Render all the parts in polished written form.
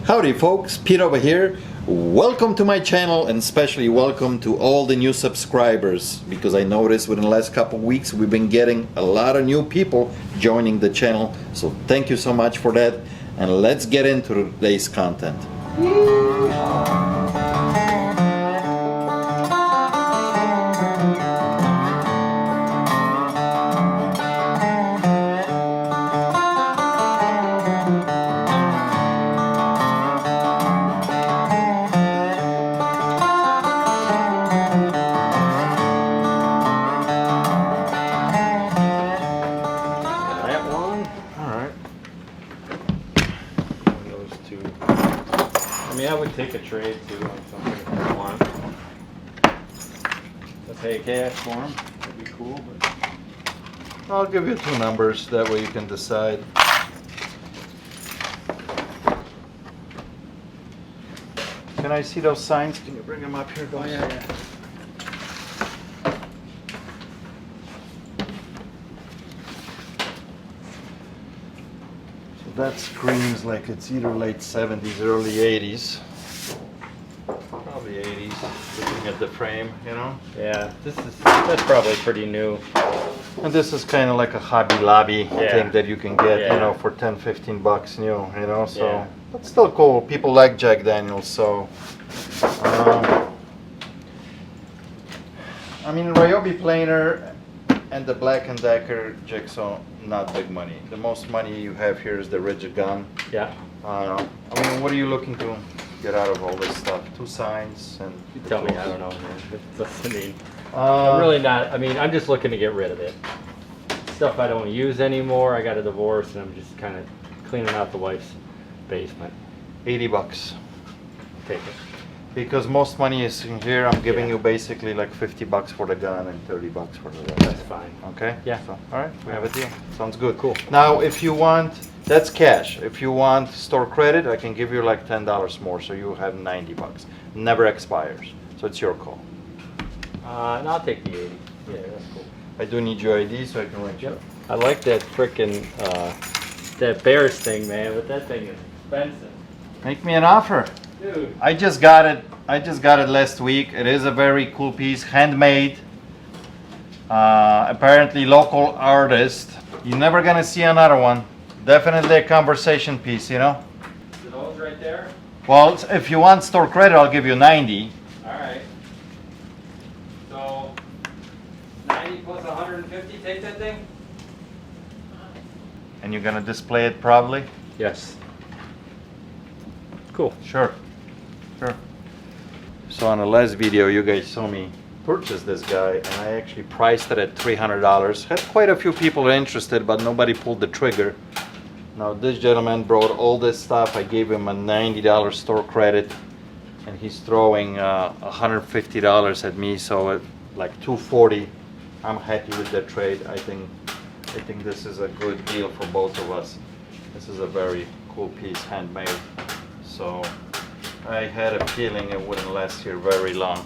Howdy folks, Pete over here. Welcome to my channel, and especially welcome to all the new subscribers, because I noticed within the last couple of weeks we've been getting a lot of new people joining the channel, so thank you so much for that, and let's get into today's content. I would take a trade too on something if you want. Let's say a cash for them. That'd be cool. But I'll give you two numbers, that way you can decide. Can I see those signs? Can you bring them up here, guys? Oh, yeah. That screams like it's either late 70s, early 80s. Probably 80s, looking at the frame, you know? Yeah, that's probably pretty new. And this is kind of like a Hobby Lobby thing that you can get, Yeah. you know, for 10, 15 bucks new, you know? So, Yeah. but still cool. People like Jack Daniels, so. I mean, Ryobi planer and the Black & Decker jigsaw, not big money. The most money you have here is the rigid gun. Yeah. I mean, what are you looking to get out of all this stuff? Two signs and... You tell me, I don't know, man. That's, I mean, I'm really not, I mean, I'm just looking to get rid of it. Stuff I don't use anymore. I got a divorce and I'm just kind of cleaning out the wife's basement. 80 bucks. Take it. Because most money is in here. I'm giving you basically like 50 bucks for the gun and 30 bucks for the rest. That's fine. Okay? Yeah. So, all right, we have a deal. Sounds good. Cool. Now, if you want, that's cash. If you want store credit, I can give you like $10 more, so you have 90 bucks. Never expires. So it's your call. And I'll take the 80. Yeah, that's cool. I do need your ID so I can write you up. I like that frickin' that Bears thing, man, but that thing is expensive. Make me an offer. Dude. I just got it. I just got it last week. It is a very cool piece, handmade. Apparently local artist. You're never gonna see another one. Definitely a conversation piece, you know. Are those right there? Well, if you want store credit, I'll give you 90. All right. So 90 plus 150. Take that thing. And you're gonna display it probably? Yes. Cool. Sure. Sure. So on the last video, you guys saw me purchase this guy, and I actually priced it at $300. Had quite a few people interested, but nobody pulled the trigger. Now this gentleman brought all this stuff. I gave him a $90 store credit, and he's throwing $150 at me, so like $240. I'm happy with that trade. I think this is a good deal for both of us. This is a very cool piece, handmade. So I had a feeling it wouldn't last here very long.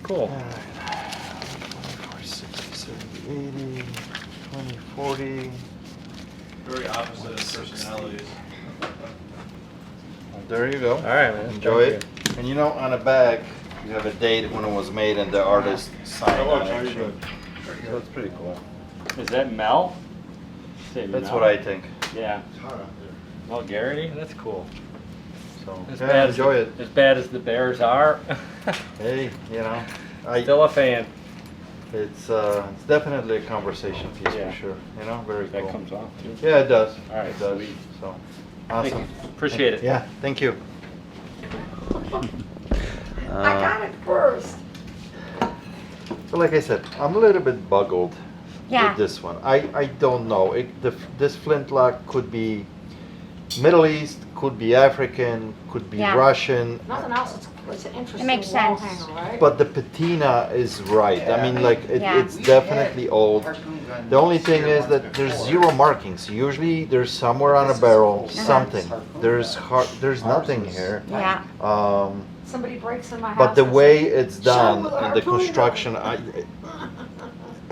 Cool. 24, 60, 70, 80, 20, 40. Very opposite of personalities. Well, there you go. All right, man. Enjoy Thank it. And you know, on the back, you have a date when it was made and the artist signed on it. So it's pretty cool. Is that Mel? Say That's Mel. what I think. Yeah. Vulgarity? That's cool. So As yeah, bad enjoy as, it. As bad as the Bears are. Hey, you know, Still a fan. it's definitely a conversation piece Yeah. for sure. You know, very That cool. comes off too. Yeah, it does. All right, it does. sweet. So Thank awesome. you. Appreciate it. Yeah, thank you. I got it first. So like I said, I'm a little bit boggled Yeah. with this one. I don't know. This flintlock could be Middle East, could be African, could be Yeah. Russian. Nothing else, it's an interesting makes wall sense. hanger, right? But the patina is right. I mean, like Yeah. it's definitely old. The only thing is that there's zero markings. Usually there's somewhere on a barrel something. There's nothing here. Yeah. Somebody breaks in my house. But the and way says, it's done "Show 'em in with the a harpoon." construction,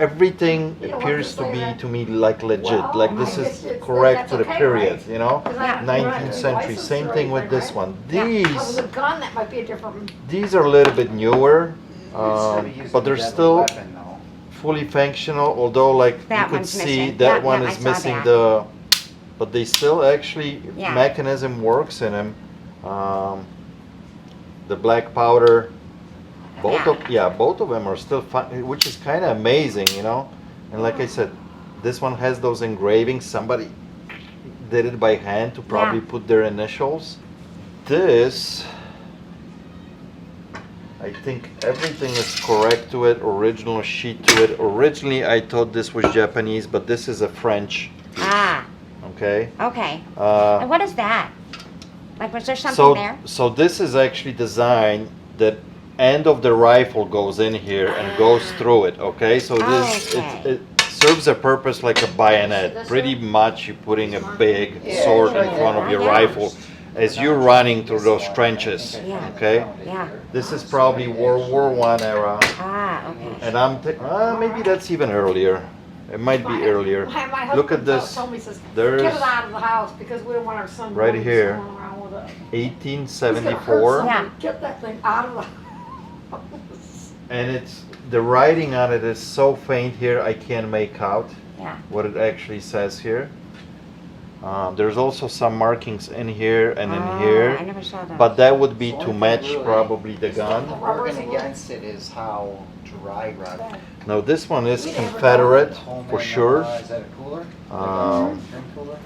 everything You know, appears to what be you're to me like legit, Well, like I this guess is it's- correct that's to the okay, period, right? you know? 'Cause I- 19th century, license same or thing with anything, this right? one. Yeah, if it was a These, gun, that might be a different. these are a little bit newer, but they're still Weapon, though. fully functional, although like you That could one's see missing. that Yeah, one yeah, I is saw missing that. the, but they still actually, Yeah. mechanism works in them. The black powder, both of them are still fun, which is kind of amazing, you know? And like I said, this one has those engravings. Somebody did it by hand to probably Yeah. put their initials. This, I think everything is correct to it, original sheet to it. Originally, I thought this was Japanese, but this is a French, Ah, okay? okay. Uh, And what is that? Like, was there something so, there? so this is actually designed that end of the rifle goes in here and goes through it, okay? So this, Okay. it serves a purpose like a bayonet. This Pretty one? much you're putting a big Yeah, sword right in front of there. your Yeah. rifle as you're running through those trenches, Yeah. okay? Yeah. This is probably World War I era, Ah, okay. and maybe that's even earlier. It might be earlier. My Look at husband this. told me, says, There's get it out of the house because we don't want our son Right going here. screwing around with it. He's gonna hurt 1874. somebody. Yeah. Get that thing out of the house. And it's, the writing on it is so faint here, I can't make out Yeah. what it actually says here. There's also some markings in here and in Oh, here, I never saw that. but that would be So to only match really- probably the gun. Working against it is how dry rot. Now this one is Confederate for sure. Is that a cooler? Um, Drink cooler?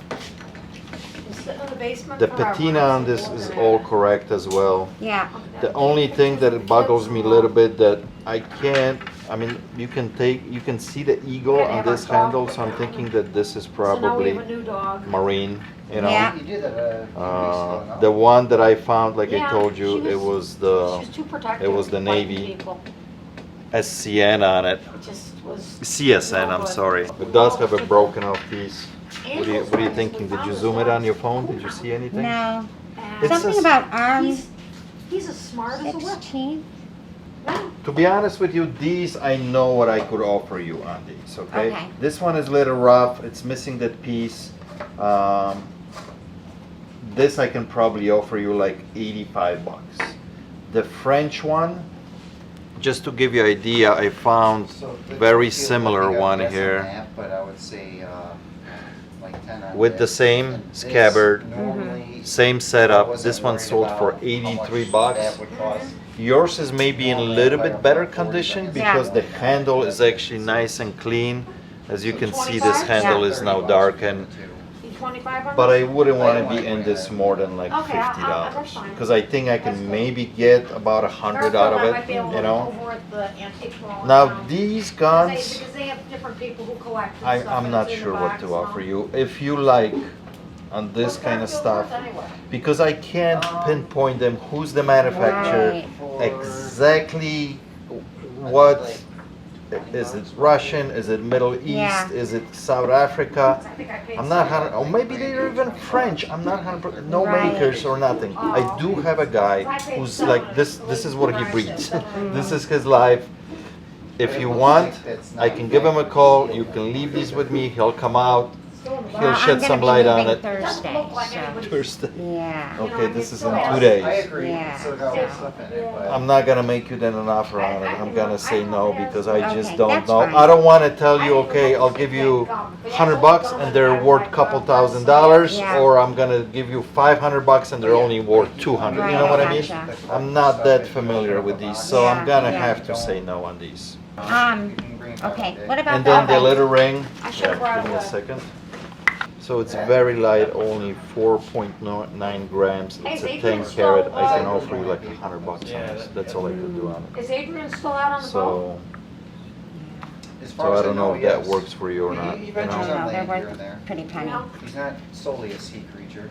It's sitting in the basement The forever. patina on this is all correct as well. Yeah. The only thing that it boggles me a little bit that I can't, I mean, you can see the eagle on this handle, so I'm thinking that this is So now we probably have a new dog. marine, you know? Yeah. You did that a few weeks ago, no? The one that I found, like I Yeah, told you, she it was the She's too protective. it was the of fighting Navy. people. SCN on it. It just was. CSN, I'm sorry. It does have a broken off piece. What are you thinking? Did you zoom it on your phone? Did you see anything? No. It's Something a- about arms. He's as smart as a whip. 16. To be honest with you, these I know what I could offer you on these, okay? Okay. This one is a little rough, it's missing that piece. This I can probably offer you like 85 bucks. The French one, just to give you an idea, I found So the- very if you similar look at one this here. map, but I would say, like 10 on With the this. same And this scabbard, normally, same I setup. wasn't This one worried sold for about how 83 much bucks. that would cost. Yours is maybe in a little bit better condition Yeah. because the handle is actually nice and clean. As you can see, this 25? handle Yeah. is now darkened. He's 25 on But I this? wouldn't want to be in this more than like Okay, $50 that's fine. because I think I can maybe get about 100 out of I might be it, able you to know. over at the antique mall Now around. these Because guns, they have different people who collect and stuff, I'm and not it's in sure the what box, to so. offer you. If you like on this What's kind of Garfield stuff, worth anyway? because I can't pinpoint them who's the manufacturer, Right. exactly what. Is it Russian? Is it Middle East? Yeah. Is it South Africa? I think I paid I'm not $7. 100, or maybe they're even French. I'm not 100%, no Right. makers or nothing. I do have a guy who's like, this is what he breeds. This is his life. If you want, I can give him a call. You can leave these with me. He'll come out. He'll Well, shed I'm some gonna be light on moving it. Thursday, so. Thursday. Yeah. Okay, this is in No, 2 I days. agree. Yeah. So got all the stuff in it, but. I'm not gonna make you then an offer on it. I'm gonna say no because I just Okay, don't that's know. fine. I don't wanna tell you, okay, I'll give you 100 bucks and they're worth couple $1,000, Yeah. or I'm gonna give you 500 bucks and they're only worth 200. You know Right, what I mean? gotcha. I'm not that familiar with these, so I'm Yeah, gonna yeah. have to say no on these. Okay, what about And then the the little ring, I should've brought give me a a- second. So it's very light, only 4.9 grams. It's a 10 carat. I can offer you like 100 bucks on this. That's all I could do on it. Is Adrian still out on the boat? So, As so far as I don't know if that yes. works for you or not. He you ventures I know? don't know, on they're land here worth and there. pretty penny. No. He's not solely a sea creature.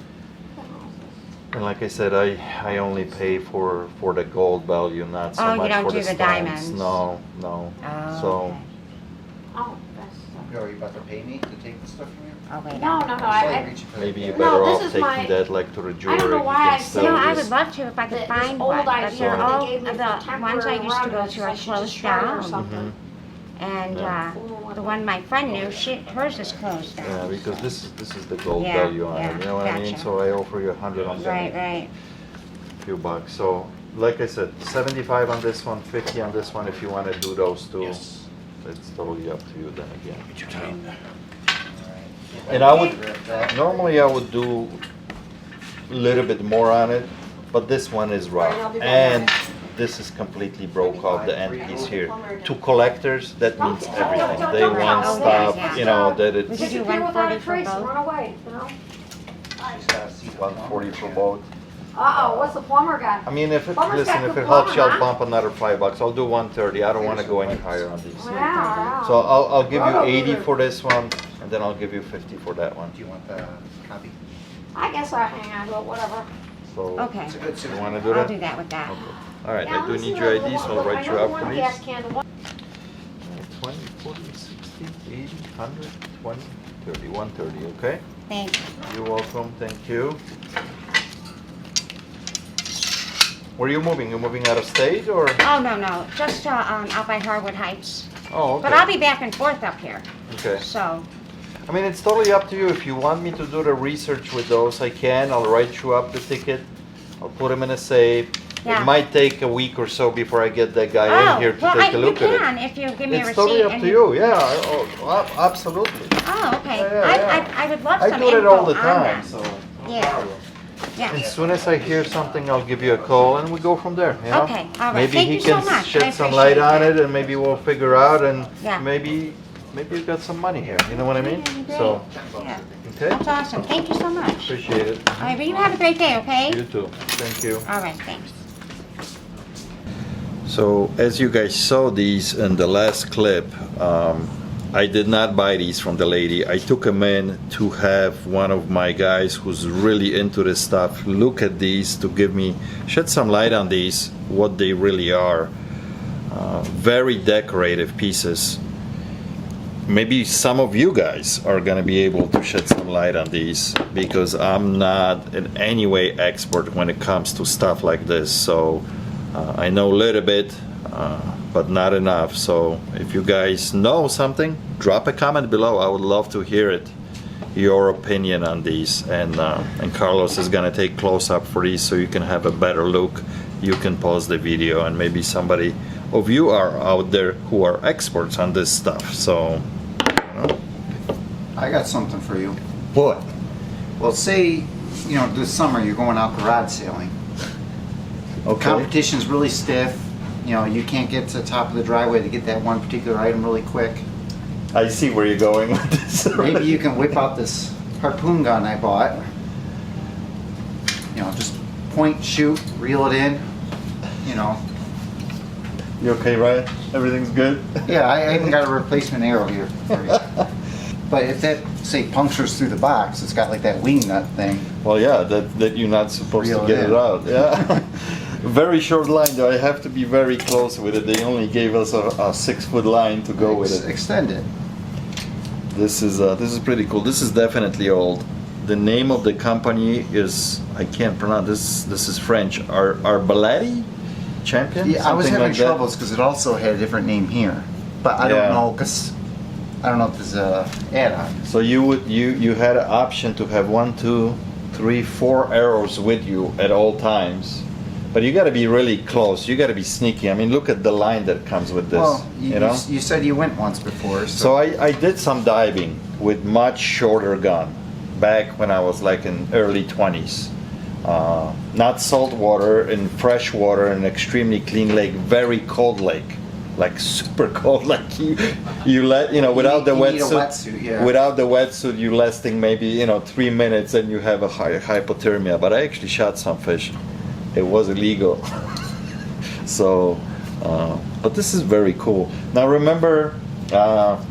And like I said, I only pay for the gold value, not so Oh, you much don't for do the the stones. diamonds. No, no. Oh, So okay. Oh, that's. Are you about to pay me to take the stuff from you? Oh, wait. No, no, no, I saw I, you reaching for maybe the you're camera. better No, off this is taking my- that like to the jewelry. know You why can I still You know, I use- would love to if I could This find old one, but idea they're they all, gave me for the ones I temporary used to go residence, to I are should closed just charge her down. something. And Yeah. the one my friend knew, hers is closed Yeah, now. because this is the gold Yeah, value on it. yeah, You know what I mean? gotcha. So I offer you 100 on that. Right. Few bucks. So, like I said, 75 on this one, 50 on this one. If you want to do those two, Yes. it's totally up to you then again. Get your time. And I would normally I would do a little bit more on it, but this one is rough, Alright, I'll be back. and this is completely broke off the end piece here. To collectors, that means everything. They want stuff, you know, that We it's could do Disappear without a 140 for trace and both. run away, you know? She's got a seat up there. 140 for both. Uh-oh, what's the plumber got? I mean, if it, Plumber's listen, got if good it helps you, plumber, I'll huh? bump another $5. I'll do 130. I don't want to go any higher on these. Yeah. So I'll give you Well, 80 for this one, and then I'll give you 50 for that one. Do you want the copy? I guess I hang on to it, whatever. So, Okay, It's a good suit. you want to do I'll that? do that with that. Okay. All right, Yeah, I do let's see need your what- ID, so I'll what- write I you know up one for gas these. can, the one- 20, 40, 60, 80, 100, 20, 30, 130, okay? Thanks. You're welcome, thank you. Where are you moving? You moving out of state or? Oh, no, just out by Harwood Heights. Oh, okay. But I'll be back and forth up here, Okay. so, I mean, it's totally up to you. If you want me to do the research with those, I can. I'll write you up the ticket. I'll put them in a safe. Yeah. It might take a week or so before I get that guy in here to well, take a you look at it. can if you give me a receipt. It's totally up and to you, yeah, absolutely. Oh, okay. Yeah. I would love I some do it info all the on time, that. so. Yeah. Yeah. As soon as I hear something, I'll give you a call and we go from there, you know? Okay, all right. Maybe Thank he you so can much. shed I some light appreciate on that. it and maybe we'll figure out and Yeah. maybe you got some money here, you know what I mean? Yeah, great. So, Yeah. okay, That's awesome. Thank you so much. appreciate it. All right, well, you have a great day, okay? You too, thank you. All right, thanks. So as you guys saw these in the last clip, I did not buy these from the lady. I took them in to have one of my guys who's really into this stuff look at these to shed some light on these, what they really are. Very decorative pieces. Maybe some of you guys are gonna be able to shed some light on these because I'm not in any way expert when it comes to stuff like this. So I know a little bit, but not enough. So if you guys know something, drop a comment below. I would love to hear it, your opinion on these. And Carlos is gonna take close up for these so you can have a better look. You can pause the video and maybe somebody of you are out there who are experts on this stuff. So, you know. I got something for you. What? Well, say, you know, this summer you're going out garage sailing. Okay. Competition's really stiff. You know, you can't get to the top of the driveway to get that one particular item really quick. I see where you're going with this. Maybe you can whip out this harpoon gun I bought. You know, just point, shoot, reel it in. You know. You okay, Ryan? Everything's good? Yeah, I even got a replacement arrow here for you. But if that, say, punctures through the box, it's got like that wing nut thing. Well, yeah, that you're not supposed Reel to it get in. it out. Yeah. Very short line, though. I have to be very close with it. They only gave us a 6-foot line to go with it. Extend it. This is pretty cool. This is definitely old. The name of the company is, I can't pronounce this. This is French. Blvd champion. Yeah, I was Something having like that. troubles because it also had a different name here. But I Yeah. don't know, because I don't know if there's a add-on. So you had an option to have 1, 2, 3, 4 arrows with you at all times, but you got to be really close. You got to be sneaky. I mean, look at the line that comes with this. Well, you know. you said you went once before, So I did some diving with much shorter gun back when I was like in early 20s. Not salt water, in fresh water, an extremely clean lake, very cold lake, like super cold. Like you let without the you need a wetsuit. wetsuit, yeah. Without the wetsuit, you lasting maybe 3 minutes and you have a hypothermia. But I actually shot some fish. It was illegal. So, but this is very cool. Now remember,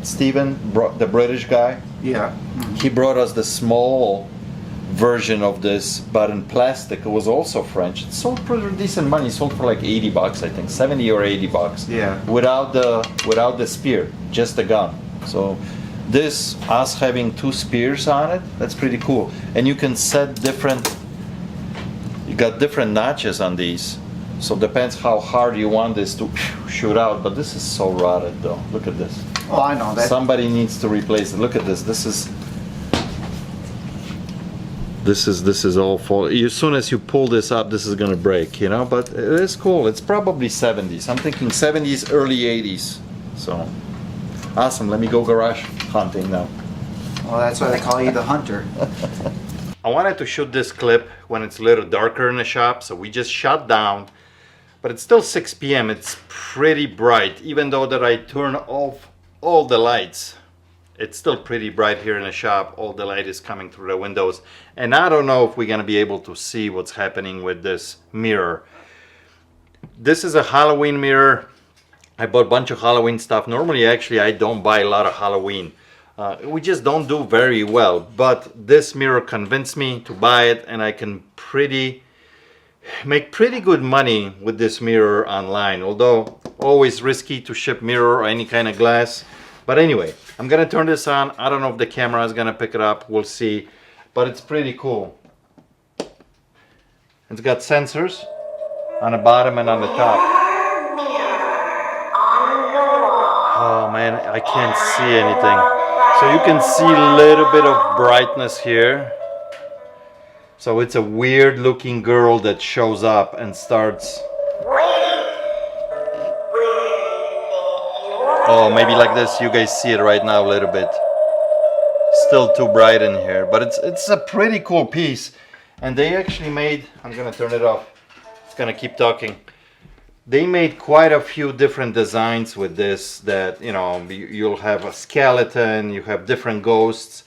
Stephen, the British guy. yeah. He brought us the small version of this, but in plastic. It was also French. It sold for decent money. It sold for like $80, I think, 70 or $80. Yeah. Without the spear, just the gun. So this, us having 2 spears on it, that's pretty cool. And you can set different. You got different notches on these. So depends how hard you want this to shoot out, but this is so rotted though. Look at this. Oh, I know that. Somebody needs to replace it. Look at this. This is all fall. As soon as you pull this up, this is gonna break, you know. But it is cool. It's probably 70s. I'm thinking 70s, early 80s. So awesome. Let me go garage hunting now. Well, that's why they call you the hunter. I wanted to shoot this clip when it's a little darker in the shop, so we just shut down. But it's still 6 p.m. It's pretty bright, even though that I turn off all the lights. It's still pretty bright here in the shop. All the light is coming through the windows. And I don't know if we're gonna be able to see what's happening with this mirror. This is a Halloween mirror. I bought a bunch of Halloween stuff. Normally, actually, I don't buy a lot of Halloween. We just don't do very well. But this mirror convinced me to buy it, and I can make pretty good money with this mirror online. Although, always risky to ship mirror or any kind of glass. But anyway, I'm gonna turn this on. I don't know if the camera is gonna pick it up. We'll see. But it's pretty cool. It's got sensors on the bottom and on the top. Oh man, I can't see anything. So you can see a little bit of brightness here. So it's a weird looking girl that shows up and starts. Oh, maybe like this. You guys see it right now a little bit. Still too bright in here, but it's a pretty cool piece. And they actually made, I'm gonna turn it off. It's gonna keep talking. They made quite a few different designs with this that, you know, you'll have a skeleton, you have different ghosts.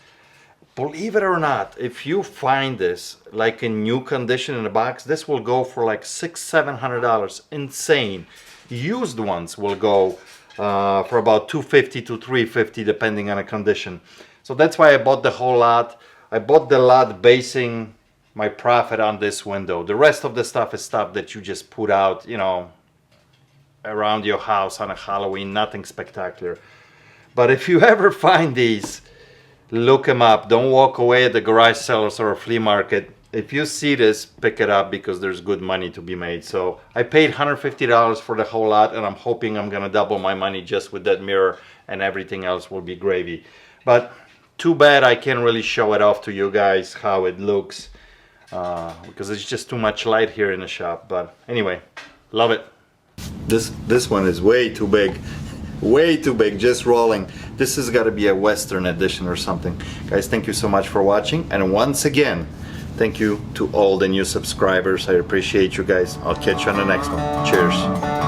Believe it or not, if you find this like in new condition in a box, this will go for like $600-700. Insane. Used ones will go for about $250 to $350 depending on the condition. So that's why I bought the whole lot. I bought the lot basing my profit on this window. The rest of the stuff is stuff that you just put out, you know, around your house on a Halloween, nothing spectacular. But if you ever find these, look them up. Don't walk away at the garage sales or a flea market. If you see this, pick it up because there's good money to be made. So I paid $150 for the whole lot, and I'm hoping I'm gonna double my money just with that mirror, and everything else will be gravy. But too bad I can't really show it off to you guys how it looks because it's just too much light here in the shop. But anyway, love it. This one is way too big. Way too big, just rolling. This has got to be a Western edition or something. Guys, thank you so much for watching. And once again, thank you to all the new subscribers. I appreciate you guys. I'll catch you on the next one. Cheers.